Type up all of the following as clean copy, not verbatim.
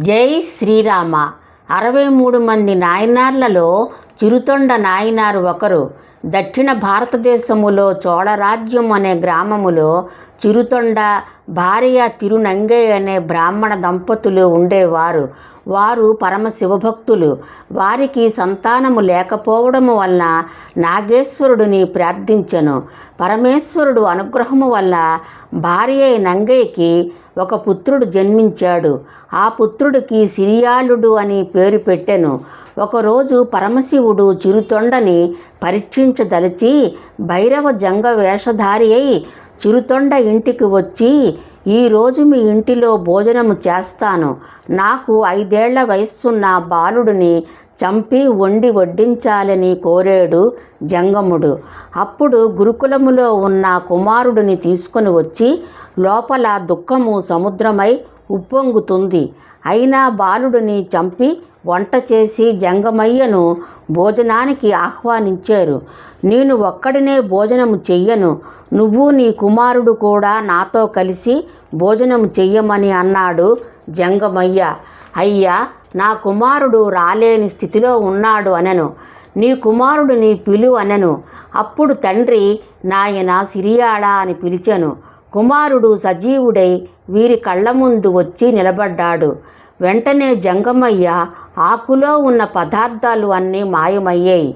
జై శ్రీరామ. 63 మంది నాయనార్లలో చిరుతొండ నాయనారు ఒకరు. దక్షిణ భారతదేశములో చోళరాజ్యం అనే గ్రామములో చిరుతొండ భార్య తిరునంగై అనే బ్రాహ్మణ దంపతులు ఉండేవారు. వారు పరమ శివభక్తులు. వారికి సంతానము లేకపోవడము వలన నాగేశ్వరుడిని ప్రార్థించెను. పరమేశ్వరుడు అనుగ్రహము వల్ల భార్య నంగైకి ఒక పుత్రుడు జన్మించాడు. ఆ పుత్రుడికి సిరియాళుడు అని పేరు పెట్టెను. ఒకరోజు పరమశివుడు చిరుతొండని పరీక్షించదలిచి భైరవ జంగ వేషధారి అయి చిరుతొండ ఇంటికి వచ్చి, ఈరోజు మీ ఇంటిలో భోజనము చేస్తాను. నాకు 5 ఏళ్ల వయస్సున్న బాలుడిని చంపి వండి వడ్డించాలని కోరాడు జంగముడు. అప్పుడు గురుకులములో ఉన్న కుమారుడిని తీసుకొని వచ్చి, లోపల దుఃఖము సముద్రమై ఉప్పొంగుతుంది. అయినా బాలుడిని చంపి వంట చేసి జంగమయ్యను భోజనానికి ఆహ్వానించారు. నేను ఒక్కడినే భోజనము చెయ్యను, నువ్వు నీ కుమారుడు కూడా నాతో కలిసి భోజనము చెయ్యమని అన్నాడు జంగమయ్య. అయ్యా, నా కుమారుడు రాలేని స్థితిలో ఉన్నాడు అనెను. నీ కుమారుడిని పిలు అనెను. అప్పుడు తండ్రి నాయన సిరియాళ అని పిలిచెను. కుమారుడు సజీవుడై వీరి కళ్ళ ముందు వచ్చి నిలబడ్డాడు. వెంటనే జంగమయ్య ఆకులో ఉన్న పదార్థాలు అన్నీ మాయమయ్యాయి.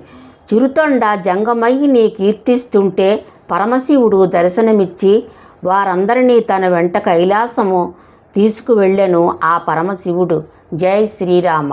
చిరుతొండ జంగమయ్యని కీర్తిస్తుంటే పరమశివుడు దర్శనమిచ్చి వారందరినీ తన వెంట కైలాసము తీసుకువెళ్ళెను ఆ పరమశివుడు. జై శ్రీరామ.